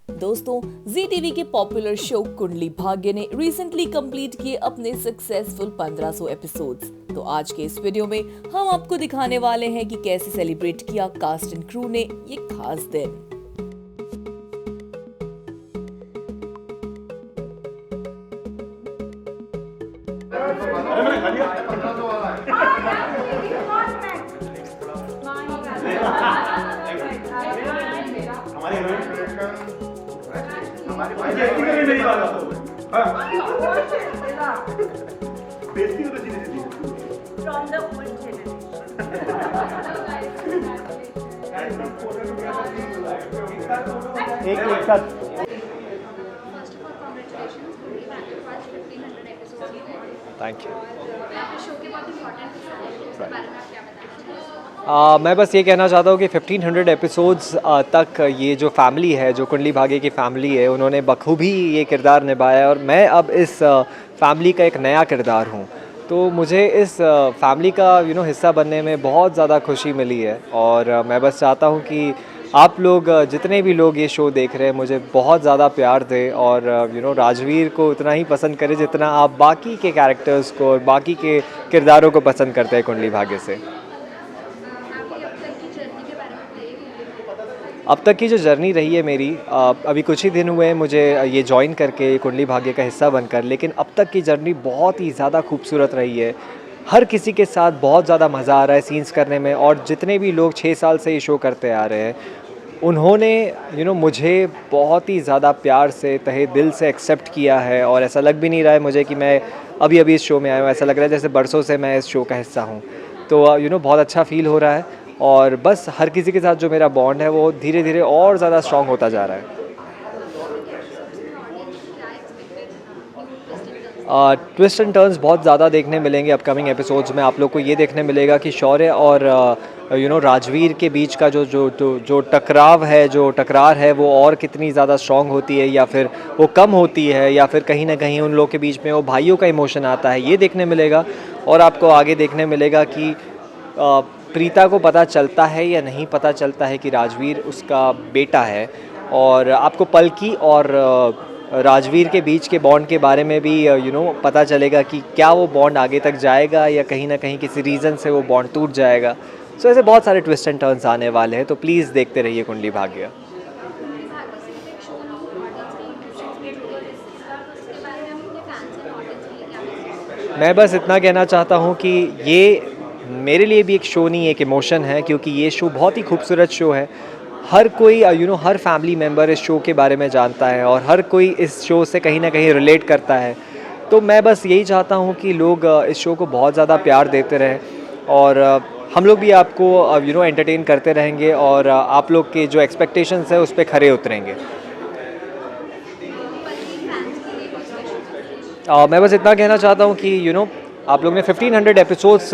दोस्तों, जी टीवी के popular show Kundali Bhagya ने रिसेंटली कंप्लीट किए अपने सक्सेसफुल 1500 एपिसोड्स। तो आज के इस वीडियो में हम आपको दिखाने वाले हैं कि कैसे सेलिब्रेट किया कास्ट एंड क्रू ने ये खास दिन। From the old generation. First of all, congratulations. We've आज 1500 एपिसोड्स हो गए। Thank you. आपके शो के बहुत इंपॉर्टेंट हिस्सा है, उसके बारे में आप क्या बताना चाहेंगे? मैं बस ये कहना चाहता हूँ कि 1500 एपिसोड्स तक ये जो फैमिली है, जो कुंडली भाग्य की फैमिली है, उन्होंने बखूबी ये किरदार निभाया है और मैं अब इस फैमिली का एक नया किरदार हूँ। तो मुझे इस फैमिली का हिस्सा बनने में बहुत ज़्यादा खुशी मिली है और मैं बस चाहता हूँ कि आप लोग जितने भी लोग ये शो देख रहे हैं मुझे बहुत ज़्यादा प्यार दें और राजवीर को उतना ही पसंद करें जितना आप बाकी के कैरेक्टर्स को और बाकी के किरदारों को पसंद करते हैं कुंडली भाग्य से। अब तक की जो जर्नी रही है मेरी, अभी कुछ ही दिन हुए हैं मुझे ये ज्वाइन करके कुंडली भाग्य का हिस्सा बनकर, लेकिन अब तक की जर्नी बहुत ही ज़्यादा खूबसूरत रही है। हर किसी के साथ बहुत ज़्यादा मज़ा आ रहा है सीन्स करने में और जितने भी लोग 6 साल से ये शो करते आ रहे हैं उन्होंने मुझे बहुत ही ज़्यादा प्यार से तहे दिल से एक्सेप्ट किया है और ऐसा लग भी नहीं रहा है मुझे कि मैं अभी अभी इस शो में आया हूँ। ऐसा लग रहा है जैसे बरसों से मैं इस शो का हिस्सा हूँ। तो बहुत अच्छा फील हो रहा है और बस हर किसी के साथ जो मेरा बॉन्ड है वो धीरे धीरे और ज़्यादा स्ट्रॉन्ग होता जा रहा है। ट्विस्ट एंड टर्न्स बहुत ज़्यादा देखने मिलेंगे अपकमिंग एपिसोड्स में। आप लोग को ये देखने मिलेगा कि शौर्य और राजवीर के बीच का जो टकराव है, जो टकरार है, वो और कितनी ज़्यादा स्ट्रॉन्ग होती है या फिर वो कम होती है या फिर कहीं ना कहीं उन लोग के बीच में वो भाइयों का इमोशन आता है, ये देखने मिलेगा। और आपको आगे देखने मिलेगा कि प्रीता को पता चलता है या नहीं पता चलता है कि राजवीर उसका बेटा है और आपको पलकी और राजवीर के बीच के बॉन्ड के बारे में भी पता चलेगा कि क्या वो बॉन्ड आगे तक जाएगा या कहीं ना कहीं किसी रीज़न से वो बॉन्ड टूट जाएगा। सो ऐसे बहुत सारे ट्विस्ट एंड टर्न्स आने वाले हैं, तो प्लीज़ देखते रहिए कुंडली भाग्य। मैं बस इतना कहना चाहता हूँ कि ये मेरे लिए भी एक शो नहीं, एक इमोशन है, क्योंकि ये शो बहुत ही खूबसूरत शो है। हर कोई हर फैमिली मेम्बर इस शो के बारे में जानता है और हर कोई इस शो से कहीं ना कहीं रिलेट करता है। तो मैं बस यही चाहता हूँ कि लोग इस शो को बहुत ज़्यादा प्यार देते रहें और हम लोग भी आपको एंटरटेन करते रहेंगे और आप लोग के जो एक्सपेक्टेशंस है उस पर खरे उतरेंगे। मैं बस इतना कहना चाहता हूँ कि आप लोग ने 1500 एपिसोड्स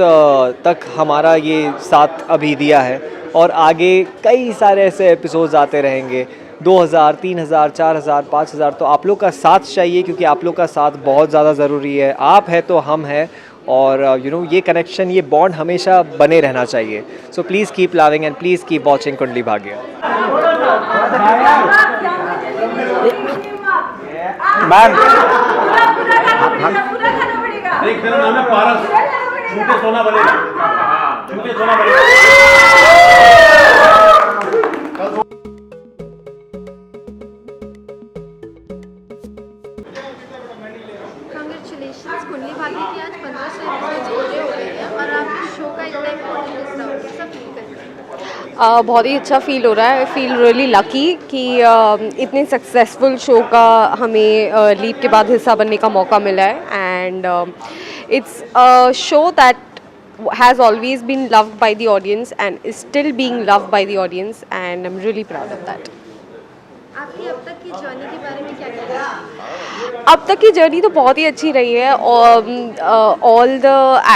तक हमारा ये साथ अभी दिया है और आगे कई सारे ऐसे एपिसोड्स आते रहेंगे, 2000, 3000, 4000, 5000। तो आप लोग का साथ चाहिए क्योंकि आप लोग का साथ बहुत ज़्यादा ज़रूरी है। आप है तो हम हैं और ये कनेक्शन, ये बॉन्ड हमेशा बने रहना चाहिए। So please keep loving and please keep watching Kundali Bhagya. Ma'am एक मेरा नाम है पारस, झूठे सोना बनेगा, झूठे सोना बनेगा। Congratulations, कुंडली भाग्य की आज 1500 एपिसोड्स पूरे हो गए हैं और आप इस शो का इतना इम्पोर्टेंट हिस्सा हो, कैसा फील कर रहे हैं? बहुत ही अच्छा फील हो रहा है। आई फील रियली लकी कि इतने सक्सेसफुल शो का हमें लीप के बाद हिस्सा बनने का मौका मिला है and it's a show that has always been loved by the audience and is still being loved by the audience and I'm really proud of that. आपकी अब तक की जर्नी के बारे में क्या कहना है? अब तक की जर्नी तो बहुत ही अच्छी रही है और all the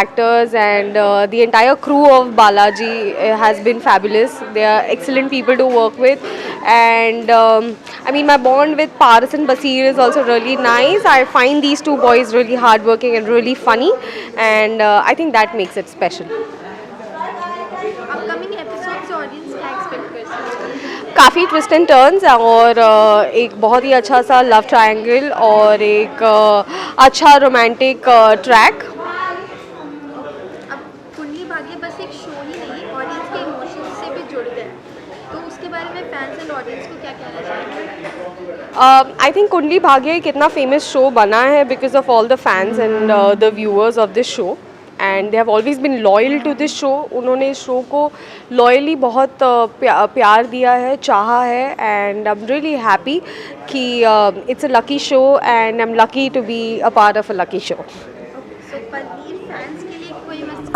actors and the entire crew of Balaji has been fabulous. They are excellent people to work with and I mean my bond with Paras and Basir is also really nice. I find these two boys really hardworking and really funny and I think that makes it special. Upcoming episode से audience क्या expect कर सकते हैं? काफ़ी twist and turns और एक बहुत ही अच्छा सा लव ट्रायंगल और एक अच्छा रोमांटिक ट्रैक। अब कुंडली भाग्य बस एक शो ही नहीं, ऑडियंस के इमोशंस से भी जुड़ गया, तो उसके बारे में फैंस एंड ऑडियंस को क्या कहना चाहेंगे? आई थिंक कुंडली भाग्य एक इतना फेमस शो बना है because of all the fans and the viewers of this show, and they have always been loyal to this show. उन्होंने इस शो को लॉयली बहुत प्यार दिया है, चाहा है, and I am really happy कि it's a lucky show and I am lucky to be a part of a lucky show. So पनीर फैंस के लिए कोई message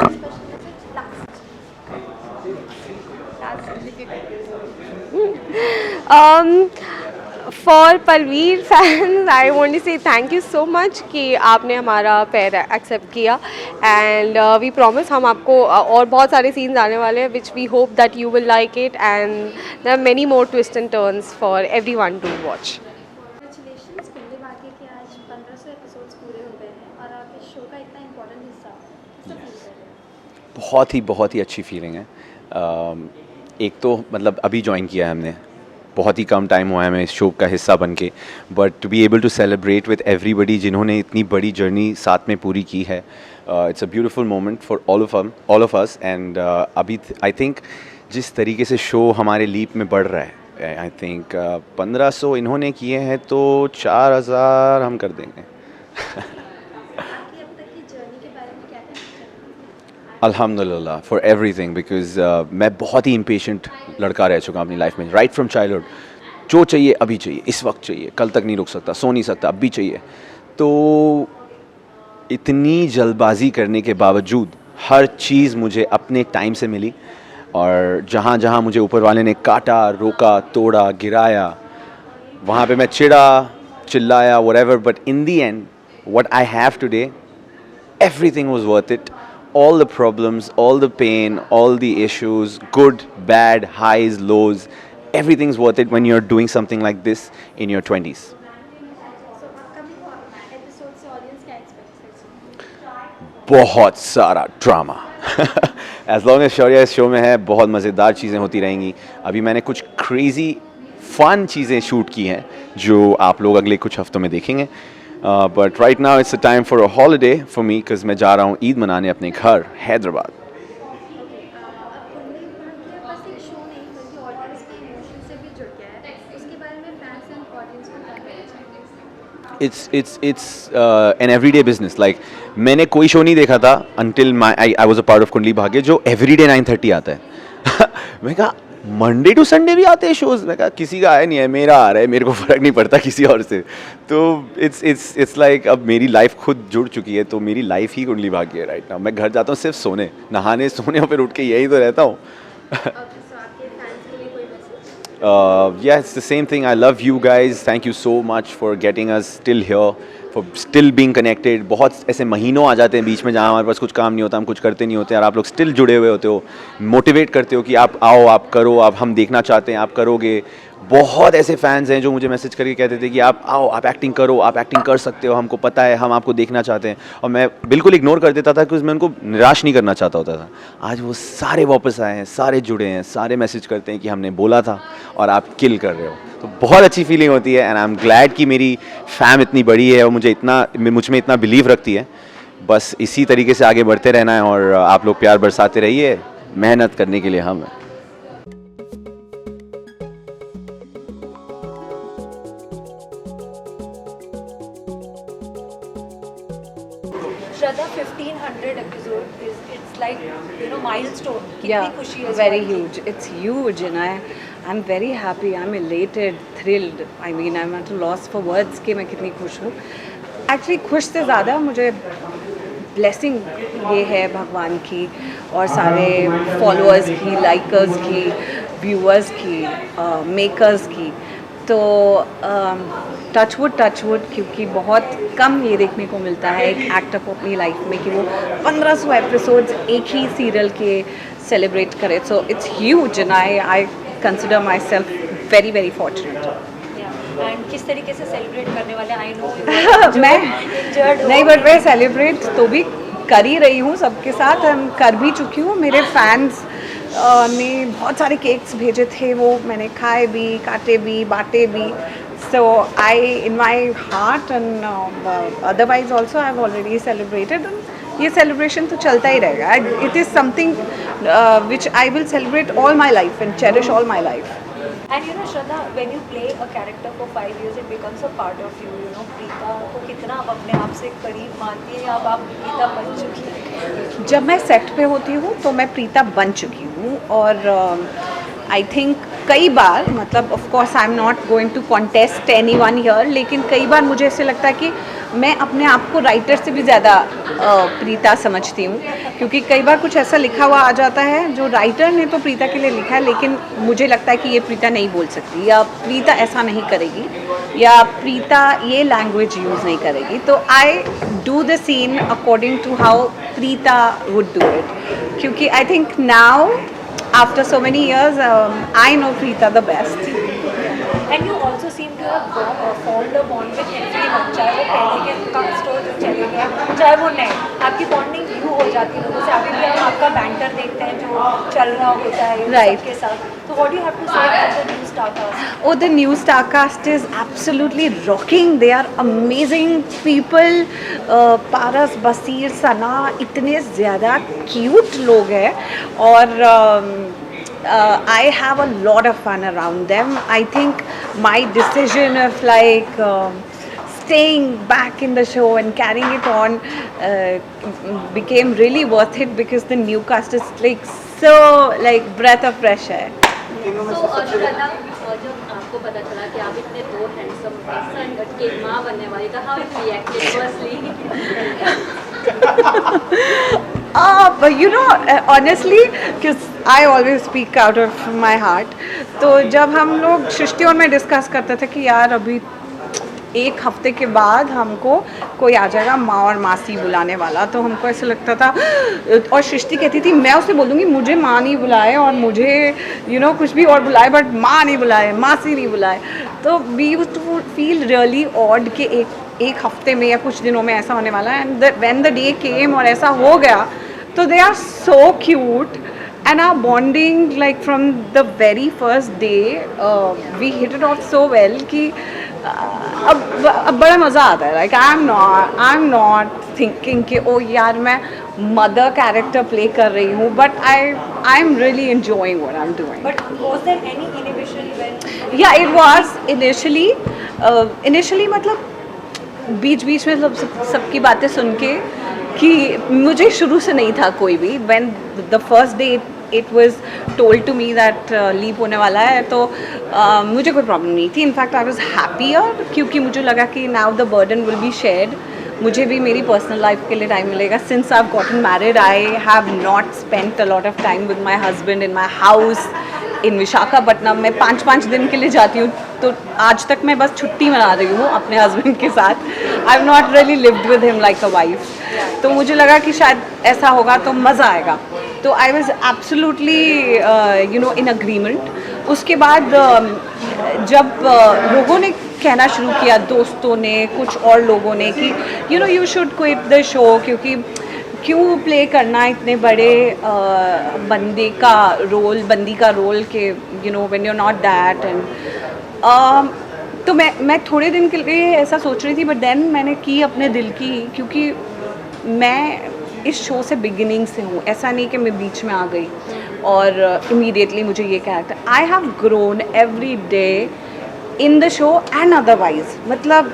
for Palveer fans I want to say thank you so much कि आपने हमारा पैर accept किया, एंड वी प्रॉमिस हम आपको और बहुत सारे सीन्स आने वाले हैं which we hope that you will like it, and there are many more twist and turns for everyone to watch. Congratulations, Kundali Bhagya के आज 1500 एपिसोड्स पूरे हो गए हैं और आप इस शो का इतना इंपॉर्टेंट हिस्सा कैसा फील कर रहे हैं? बहुत ही अच्छी फीलिंग है। एक तो मतलब अभी ज्वाइन किया है हमने, बहुत ही कम टाइम हुआ है हमें इस शो का हिस्सा बन के, but to be able to celebrate with everybody जिन्होंने इतनी बड़ी जर्नी साथ में पूरी की है, it's a beautiful moment for all of us. And अभी आई थिंक जिस तरीके से शो हमारे लीप में बढ़ रहा है, आई थिंक 1500 इन्होंने किए हैं तो 4000 हम कर देंगे। आपकी अब तक की जर्नी के बारे में क्या कहना चाहेंगे? अल्हम्दुलिल्लाह फॉर एवरीथिंग, बिकॉज मैं बहुत ही इम्पेशेंट लड़का रह चुका हूँ अपनी लाइफ में, राइट फ्रॉम चाइल्डहुड। जो चाहिए अभी चाहिए, इस वक्त चाहिए, कल तक नहीं रुक सकता, सो नहीं सकता, अब भी चाहिए। तो इतनी जल्दबाजी करने के बावजूद हर चीज़ मुझे अपने टाइम से मिली, और जहाँ जहाँ मुझे ऊपर वाले ने काटा, रोका, तोड़ा, गिराया, वहाँ पे मैं चिढ़ा, चिल्लाया, whatever, but in the end what I have today, everything was worth it. All the problems, all the pain, all the issues, good, bad, highs, lows, everything's worth it when you're doing something like this in your 20s. So upcoming episode से audience क्या expect करती है? बहुत सारा drama as long as Shaurya इस show में है, बहुत मज़ेदार चीज़ें होती रहेंगी। अभी मैंने कुछ क्रेज़ी फन चीज़ें शूट की हैं जो आप लोग अगले कुछ हफ्तों में देखेंगे, but right now it's a time for a holiday for me, because मैं जा रहा हूँ ईद मनाने अपने घर हैदराबाद। अब कुंडली भाग्य बस एक शो नहीं बल्कि ऑडियंस के इमोशन से भी जुड़ गया है, उसके बारे में फैंस एंड ऑडियंस को क्या कहना चाहेंगे? it's an everyday business. Like मैंने कोई शो नहीं देखा था until I was a part of Kundali Bhagya जो everyday 9:30 आता है। मैं कहा मंडे टू संडे भी आते हैं शोज, मैं कहा किसी का आया नहीं है, मेरा आ रहा है, मेरे को फ़र्क नहीं पड़ता किसी और से। तो इट्स लाइक अब मेरी लाइफ खुद जुड़ चुकी है, तो मेरी लाइफ ही कुंडली भाग्य है राइट नाउ। मैं घर जाता हूँ सिर्फ सोने, नहाने, सोने और फिर उठ के यही तो रहता हूँ। सो आपके फैंस के लिए कोई message? Yeah, it's the same thing. I love you guys. Thank you so much for getting us still here, for still being connected. बहुत ऐसे महीनों आ जाते हैं बीच में जहाँ हमारे पास कुछ काम नहीं होता, हम कुछ करते नहीं होते, और आप लोग स्टिल जुड़े हुए होते हो, मोटिवेट करते हो कि आप आओ, आप करो, आप हम देखना चाहते हैं, आप करोगे। बहुत ऐसे फैंस हैं जो मुझे मैसेज करके कहते थे कि आप आओ, आप एक्टिंग करो, आप एक्टिंग कर सकते हो, हमको पता है, हम आपको देखना चाहते हैं। और मैं बिल्कुल इग्नोर कर देता था क्योंकि मैं उनको निराश नहीं करना चाहता होता था। आज वो सारे वापस आए हैं, सारे जुड़े हैं, सारे मैसेज करते हैं कि हमने बोला था और आप किल कर रहे हो। तो बहुत अच्छी फीलिंग होती है, एंड आई एम ग्लैड कि मेरी फैम इतनी बड़ी है और मुझ में इतना बिलीव रखती है। बस इसी तरीके से आगे बढ़ते रहना है, और आप लोग प्यार बरसाते रहिए, मेहनत करने के लिए हम हैं। Shraddha, 1500 episode it's like milestone. Yeah, कितनी खुशी है very huge. It's huge, and I'm very happy. I'm elated, thrilled. I mean, I'm at a loss for words कि मैं कितनी खुश हूँ. Actually, खुश से ज़्यादा मुझे blessing ये है भगवान की और सारे followers की, likers की, viewers की, makers की. तो टच वुड, क्योंकि बहुत कम ये देखने को मिलता है एक एक्टर को अपनी लाइफ में कि वो 1500 एपिसोड्स एक ही सीरियल के सेलिब्रेट करे। So it's huge, and I consider my self very very fortunate. And किस तरीके से सेलिब्रेट करने वाले? आई नो मैं नहीं, बट मैं सेलिब्रेट तो भी कर ही रही हूँ सबके साथ, कर भी चुकी हूँ। मेरे फैंस ने बहुत सारे केक्स भेजे थे, वो मैंने खाए भी, काटे भी, बांटे भी. So I, in my heart and otherwise also, I have already celebrated. And ये celebration तो चलता ही रहेगा. It is something which I will celebrate all my life and cherish all my life. And you know Shraddha, when you play a character for 5 years, it becomes a part of you. You know, Preeta को कितना आप अपने आप से करीब मानती हैं, अब आप प्रीता बन चुकी हैं. जब मैं सेट पे होती हूँ तो मैं प्रीता बन चुकी हूँ. और आई थिंक कई बार, मतलब of course I am not going to contest anyone here, लेकिन कई बार मुझे ऐसे लगता है कि मैं अपने आप को राइटर से भी ज़्यादा प्रीता समझती हूँ, क्योंकि कई बार कुछ ऐसा लिखा हुआ आ जाता है जो राइटर ने तो प्रीता के लिए लिखा है, लेकिन मुझे लगता है कि ये प्रीता नहीं बोल सकती, या प्रीता ऐसा नहीं करेगी, या प्रीता ये लैंग्वेज यूज़ नहीं करेगी. तो I do the scene according to how Preeta would do it, क्योंकि I think now after so many years, I know Preeta the best. And you also seem to have formed a bond with everyone, चाहे वो पहले के cast हो जो चले गए, चाहे वो नए, आपकी बॉन्डिंग यूँ हो जाती है लोगों से. अभी भी हम आपका बैंटर देखते हैं जो चल रहा होता है Right. सबके साथ. तो what do you have to say about the new star cast? Oh, the new star cast is absolutely rocking. They are amazing people. पारस, बसीर, सना, इतने ज़्यादा क्यूट लोग हैं, और I have a lot of fun around them. I think my decision of like staying back in the show and carrying it on became really worth it, because the new cast is like so like breath of fresh air. So Shraddha, जब आपको पता चला कि आप इतने दो handsome सन के माँ बनने वाली, तो how you reacted firstly? But you know, honestly, because I always speak out of my heart. तो जब हम लोग सृष्टि और मैं डिस्कस करते थे कि यार अभी एक हफ्ते के बाद हमको कोई आ जाएगा माँ और मासी बुलाने वाला, तो हमको ऐसा लगता था, और सृष्टि कहती थी मैं उसे बोलूँगी मुझे माँ नहीं बुलाए और मुझे कुछ भी और बुलाए, बट माँ नहीं बुलाए, मासी नहीं बुलाए. तो we used to feel really odd कि एक हफ्ते में या कुछ दिनों में ऐसा होने वाला है. And when the day came और ऐसा हो गया, तो they are so cute. And our bonding, like from the very first day, we hit it off so well कि अब बड़ा मज़ा आता है. Like I'm not thinking कि ओ यार मैं mother character play कर रही हूँ, but I'm really enjoying what I'm doing. But was there any inhibition when? Yeah, it was initially मतलब बीच में सबकी बातें सुन के कि मुझे शुरू से नहीं था कोई भी. When the first day it was told to me that leap होने वाला है, तो मुझे कोई प्रॉब्लम नहीं थी. इनफैक्ट आई वाज हैप्पियर, क्योंकि मुझे लगा कि now the burden will be shared. मुझे भी मेरी पर्सनल लाइफ के लिए टाइम मिलेगा. Since I have gotten married, I have not spent a lot of time with my husband in my house in Visakhapatnam. मैं 5-5 दिन के लिए जाती हूँ, तो आज तक मैं बस छुट्टी मना रही हूँ अपने हस्बैंड के साथ. I have not really lived with him like a wife. तो मुझे लगा कि शायद ऐसा होगा तो मज़ा आएगा. तो I was absolutely in agreement. उसके बाद जब लोगों ने कहना शुरू किया, दोस्तों ने, कुछ और लोगों ने, कि you should quit the show, क्योंकि क्यों प्ले करना इतने बड़े बंदी का रोल के when you not that. And तो मैं थोड़े दिन के लिए ऐसा सोच रही थी, बट देन मैंने की अपने दिल की, क्योंकि मैं इस शो से बिगिनिंग से हूँ. ऐसा नहीं कि मैं बीच में आ गई और इमीडिएटली मुझे ये character. I have grown every day in the show and otherwise. मतलब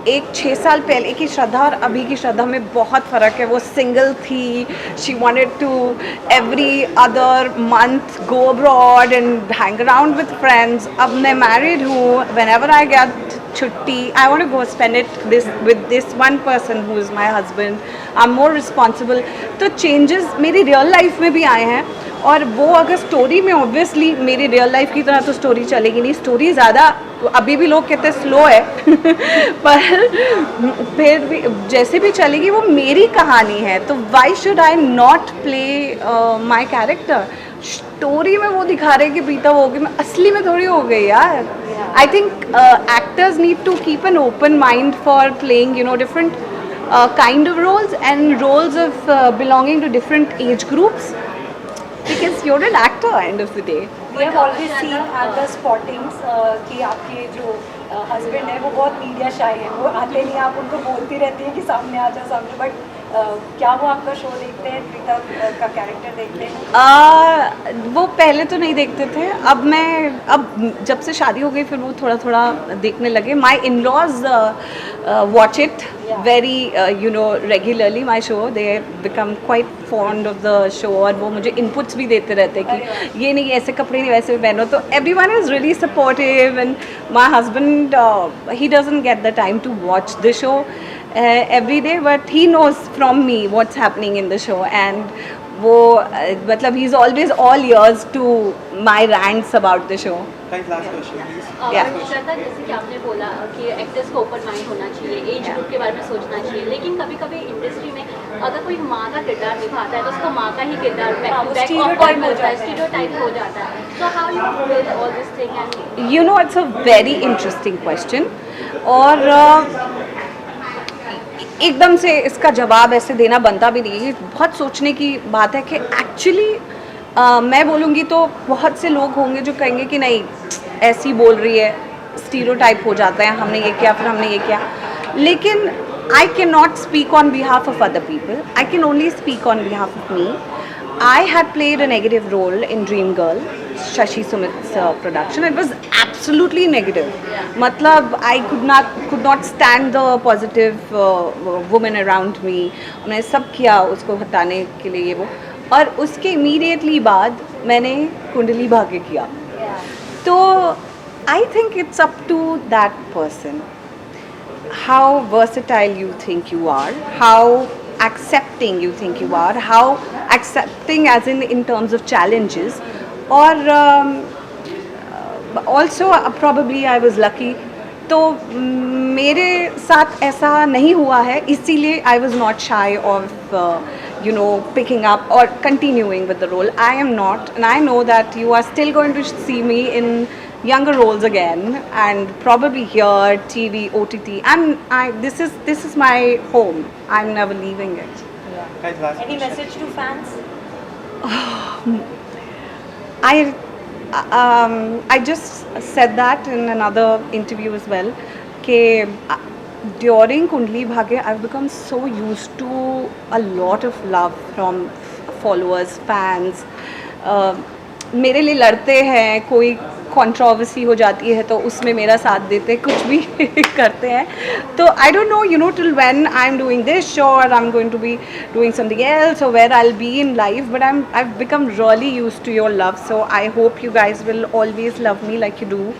एक 6 साल पहले की श्रद्धा और अभी की श्रद्धा में बहुत फ़र्क है. वो सिंगल थी, she wanted to every other month go abroad and hang around with friends. अब मैं मैरिड हूँ, व्हेनेवर आई गेट छुट्टी, I want to go spend it with this one person who is my husband. I am more responsible. तो changes मेरी real life में भी आए हैं, और वो अगर स्टोरी में ऑब्वियसली मेरी रियल लाइफ की तरह तो स्टोरी चलेगी नहीं. स्टोरी ज़्यादा अभी भी लोग कहते हैं स्लो है पर फिर भी जैसे भी चलेगी वो मेरी कहानी है. तो why should I not play my character. Story में वो दिखा रहे कि प्रीता वो हो गई, मैं असली में थोड़ी हो गई यार. I think actors need to keep an open mind for playing different kind of roles and roles of belonging to different age groups. because you're an actor end of the day. We have always seen at the spottings कि आपके जो husband है वो बहुत media शाय है, वो आते नहीं, आप उनको बोलती रहती है कि सामने आ जाओ सामने, बट क्या वो आपका शो देखते हैं, प्रीता का कैरेक्टर देखते हैं? वो पहले तो नहीं देखते थे, अब जब से शादी हो गई फिर वो थोड़ा थोड़ा देखने लगे. My in laws watch it very regularly my show. They become quite fond of the show और वो मुझे इनपुट्स भी देते रहते हैं कि ये नहीं, ऐसे कपड़े नहीं वैसे पहनो. तो everyone is really supportive and my husband he doesn't get the time to watch the show every day, but he knows from me what's happening in the show, and वो मतलब he's always all ears to my rants about the show. श्रद्धा, जैसे कि आपने बोला कि actors को open mind होना चाहिए, एज ग्रुप के बारे में सोचना चाहिए, लेकिन कभी कभी इंडस्ट्री में अगर कोई माँ का किरदार निभाता है तो उसको माँ का ही किरदार स्टीरियोटाइप हो जाता है. So how you feel all this thing? And You know, it's a very interesting question. और एकदम से इसका जवाब ऐसे देना बनता भी नहीं है. बहुत सोचने की बात है कि एक्चुअली मैं बोलूँगी तो बहुत से लोग होंगे जो कहेंगे कि नहीं, ऐसी बोल रही है, स्टीरियोटाइप हो जाता है, हमने ये किया फिर हमने ये किया. लेकिन I can not speak on behalf of other people, I can only speak on behalf of me. I had played a negative role in Dream Girl, Shashi Sumit's production. It was absolutely negative. मतलब I could not stand the positive woman around me. मैंने सब किया उसको हटाने के लिए वो, और उसके immediately बाद मैंने कुंडली भाग्य किया. तो I think it's up to that person. How versatile you think you are, how accepting you think you are, how accepting as in terms of challenges, or also probably I was lucky. तो मेरे साथ ऐसा नहीं हुआ है, इसीलिए I was not shy of picking up or continuing with the role. I am not, and I know that you are still going to see me in younger roles again, and probably here, TV, OTT, and this is my home. I'm never leaving it. Any message to fans? I just said that in another interview as well, कि during Kundli Bhagya I've become so used to a lot of love from followers, fans. मेरे लिए लड़ते हैं, कोई controversy हो जाती है तो उसमें मेरा साथ देते हैं, कुछ भी करते हैं. तो I don't know till when I'm doing this show or I'm going to be doing something else or where I'll be in life, but I've become really used to your love. So I hope you guys will always love me like you do,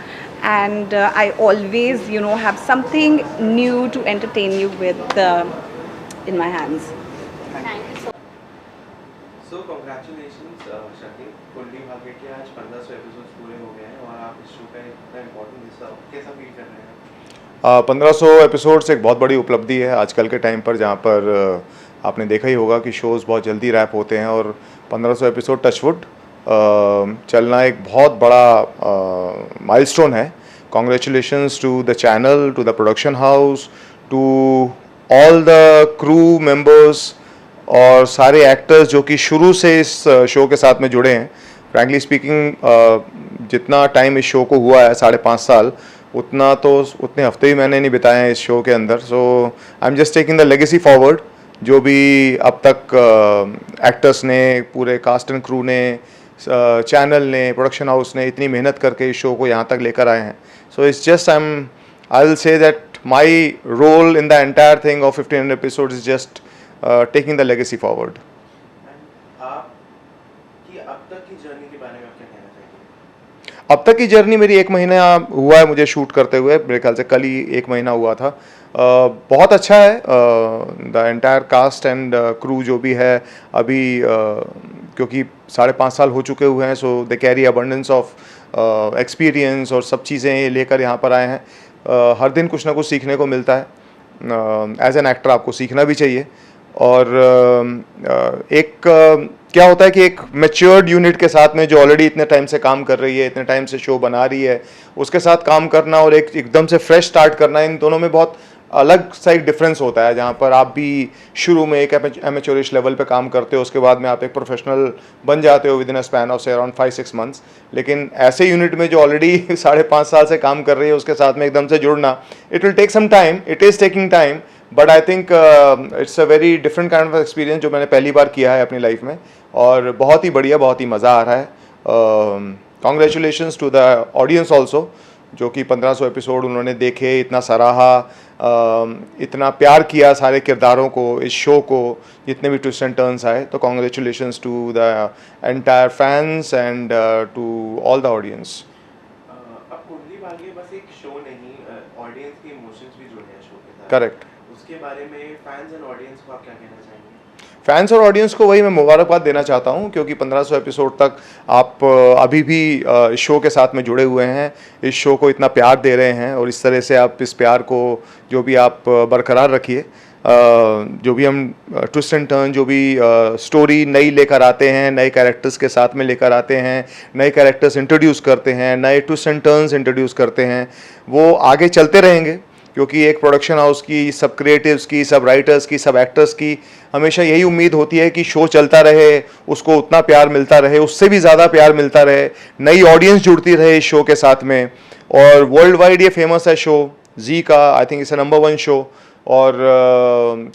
and I always have something new to entertain you with in my hands. So congratulations शक्ति, कुंडली भाग्य के आज 1500 episodes पूरे हो गए हैं और आप इस शो का इतना इम्पोर्टेंट हिस्सा कैसा फील कर रहे हैं? 1500 एपिसोड्स एक बहुत बड़ी उपलब्धि है आजकल के टाइम पर, जहाँ पर आपने देखा ही होगा कि शोज़ बहुत जल्दी रैप होते हैं, और 1500 एपिसोड टचवुड चलना एक बहुत बड़ा माइलस्टोन है. Congratulations to the channel, to the production house, to all the crew members और सारे एक्टर्स जो कि शुरू से इस शो के साथ में जुड़े हैं. फ्रैंकली स्पीकिंग जितना टाइम इस शो को हुआ है 5.5 साल, उतने हफ्ते ही मैंने नहीं बिताए हैं इस शो के अंदर. So I am just taking the legacy forward. जो भी अब तक एक्टर्स ने, पूरे कास्ट एंड क्रू ने, चैनल ने, प्रोडक्शन हाउस ने इतनी मेहनत करके इस शो को यहाँ तक लेकर आए हैं. So it's just I will say that my role in the entire thing of 1500 episode is just taking the legacy forward. आपकी अब तक की जर्नी के बारे में आप क्या कहना चाहेंगे? अब तक की जर्नी मेरी 1 महीना हुआ है मुझे शूट करते हुए, मेरे ख्याल से कल ही 1 महीना हुआ था. बहुत अच्छा है. The entire cast and crew जो भी है अभी, क्योंकि 5.5 साल हो चुके हुए हैं, so they carry abundance of experience और सब चीज़ें लेकर यहाँ पर आए हैं. हर दिन कुछ ना कुछ सीखने को मिलता है. एज एन एक्टर आपको सीखना भी चाहिए. और एक क्या होता है कि एक मैच्योर्ड यूनिट के साथ में जो ऑलरेडी इतने टाइम से काम कर रही है, इतने टाइम से शो बना रही है, उसके साथ काम करना और एकदम से फ्रेश स्टार्ट करना, इन दोनों में बहुत अलग सा एक डिफरेंस होता है, जहाँ पर आप भी शुरू में एक एमेचोरिश लेवल पे काम करते हो, उसके बाद में आप एक प्रोफेशनल बन जाते हो with in a span of से अराउंड 5-6 मंथ्स। लेकिन ऐसे यूनिट में जो ऑलरेडी 5.5 साल से काम कर रही है, उसके साथ में एकदम से जुड़ना, it will take some time, it is taking time, but I think it's a very different kind of experience जो मैंने पहली बार किया है अपनी लाइफ में, और बहुत ही बढ़िया, बहुत ही मज़ा आ रहा है। Congratulations to the audience also, जो कि 1500 एपिसोड उन्होंने देखे, इतना सराहा, इतना प्यार किया सारे किरदारों को, इस शो को, जितने भी ट्विस्ट एंड टर्न्स आए। तो congratulations to the entire fans and to all the audience. अब कुंडली भाग्य बस एक शो नहीं, ऑडियंस के इमोशंस भी जुड़े हैं शो के साथ। करेक्ट। उसके बारे में फैंस एंड ऑडियंस को आप क्या कहना चाहेंगे? फैंस और ऑडियंस को वही मैं मुबारकबाद देना चाहता हूँ, क्योंकि 1500 एपिसोड तक आप अभी भी इस शो के साथ में जुड़े हुए हैं, इस शो को इतना प्यार दे रहे हैं, और इस तरह से आप इस प्यार को जो भी आप बरकरार रखिए। जो भी हम ट्विस्ट एंड टर्न, जो भी स्टोरी नई लेकर आते हैं, नए कैरेक्टर्स के साथ में लेकर आते हैं, नए कैरेक्टर्स इंट्रोड्यूस करते हैं, नए ट्विस्ट एंड टर्न्स इंट्रोड्यूस करते हैं, वो आगे चलते रहेंगे, क्योंकि एक प्रोडक्शन हाउस की, सब क्रिएटिव्स की, सब राइटर्स की, सब एक्टर्स की हमेशा यही उम्मीद होती है कि शो चलता रहे, उसको उतना प्यार मिलता रहे, उससे भी ज़्यादा प्यार मिलता रहे, नई ऑडियंस जुड़ती रहे इस शो के साथ में। और वर्ल्ड वाइड ये फेमस है शो, जी का, आई थिंक इट्स नंबर 1 शो। और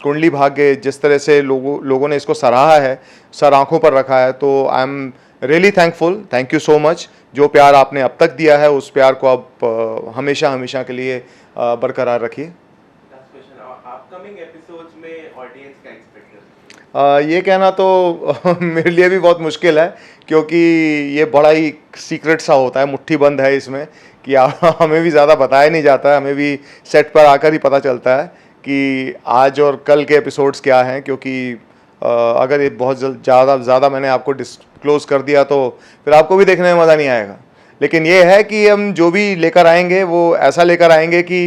कुंडली भाग्य जिस तरह से लोगों ने इसको सराहा है, सर आंखों पर रखा है, तो आई am really thankful. Thank you so much. जो प्यार आपने अब तक दिया है, उस प्यार को आप हमेशा हमेशा के लिए बरकरार रखिए। अपकमिंग एपिसोड्स में ऑडियंस क्या एक्सपेक्ट करती है? ये कहना तो मेरे लिए भी बहुत मुश्किल है, क्योंकि ये बड़ा ही सीक्रेट सा होता है, मुट्ठी बंद है इसमें, कि हमें भी ज़्यादा बताया नहीं जाता है, हमें भी सेट पर आकर ही पता चलता है कि आज और कल के एपिसोड्स क्या हैं। क्योंकि अगर ये बहुत ज़्यादा मैंने आपको डिस्क्लोज़ कर दिया तो फिर आपको भी देखने में मज़ा नहीं आएगा। लेकिन ये है कि हम जो भी लेकर आएंगे वो ऐसा लेकर आएंगे कि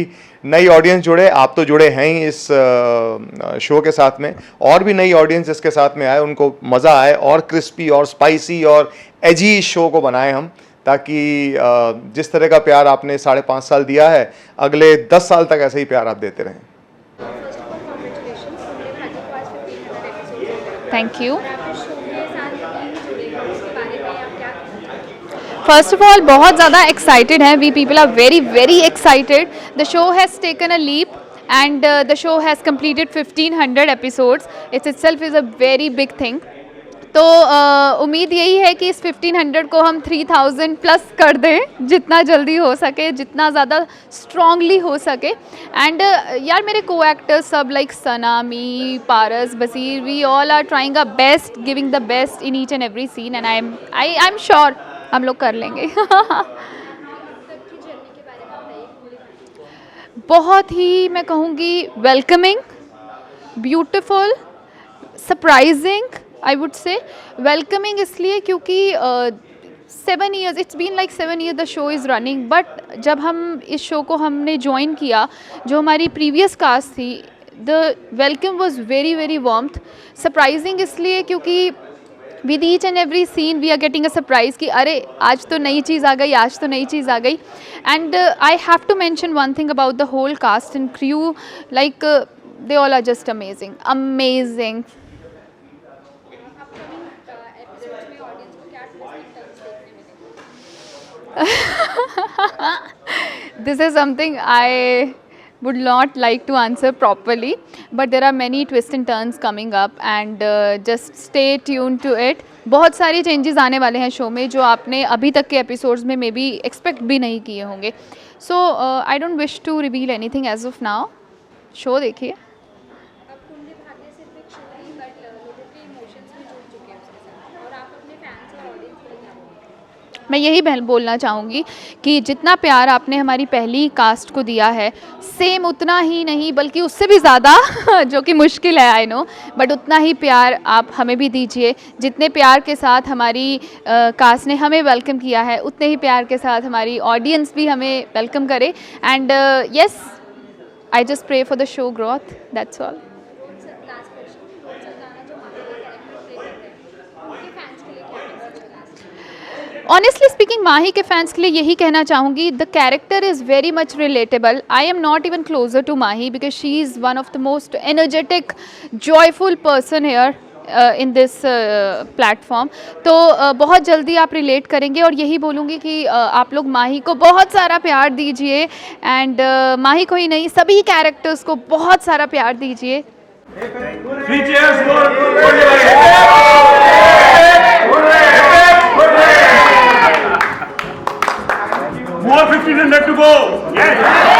नई ऑडियंस जुड़े। आप तो जुड़े हैं ही इस शो के साथ में, और भी नई ऑडियंस इसके साथ में आए, उनको मज़ा आए, और क्रिस्पी और स्पाइसी और एजी इस शो को बनाएं हम, ताकि जिस तरह का प्यार आपने 5.5 साल दिया है, अगले 10 साल तक ऐसे ही प्यार आप देते रहें। Thank you. First of all बहुत ज़्यादा एक्साइटेड हैं, we people are very very excited. The show has taken a leap and the show has completed 1500 episodes. It's itself is a very big thing. तो उम्मीद यही है कि इस 1500 को हम 3000 प्लस कर दें, जितना जल्दी हो सके, जितना ज़्यादा स्ट्रांगली हो सके। एंड यार मेरे को एक्टर्स सब like Sana, me, Paras, Baseer, we all are trying a best, giving the best in each and every scene, and I am sure हम लोग कर लेंगे। बहुत ही मैं कहूँगी welcoming, beautiful, surprising, I would say. Welcoming इसलिए क्योंकि 7 years, it's been like 7 years the show is running, but जब हम इस शो को हमने ज्वाइन किया, जो हमारी प्रीवियस कास्ट थी, the welcome was very very warmth. Surprising इसलिए क्योंकि with each and every scene we are getting a surprise कि अरे आज तो नई चीज़ आ गई, आज तो नई चीज़ आ गई। And I have to mention one thing about the whole cast and crew, like they all are just amazing amazing. This is something I would not like to answer properly, but there are many twists and turns coming up and just stay tuned to it. बहुत सारी changes आने वाले हैं show में, जो आपने अभी तक के एपिसोड्स में मे बी एक्सपेक्ट भी नहीं किए होंगे। So I don't wish to reveal anything as of now. Show देखिए। मैं यही बोलना चाहूँगी कि जितना प्यार आपने हमारी पहली कास्ट को दिया है, सेम उतना ही नहीं बल्कि उससे भी ज़्यादा जो कि मुश्किल है आई नो, बट उतना ही प्यार आप हमें भी दीजिए। जितने प्यार के साथ हमारी कास्ट ने हमें वेलकम किया है, उतने ही प्यार के साथ हमारी ऑडियंस भी हमें वेलकम करे। And yes, I just pray for the show growth, that's all. Honestly speaking Mahi के फैंस के लिए यही कहना चाहूँगी, the character is very much relatable. I am not even closer to Mahi because she is one of the most energetic joyful person here in this platform. तो बहुत जल्दी आप रिलेट करेंगे और यही बोलूँगी कि आप लोग माही को बहुत सारा प्यार दीजिए एंड माही को ही नहीं सभी कैरेक्टर्स को बहुत सारा प्यार दीजिए. 3 cheers for Kunli bhai. More 1500 to go. Yes.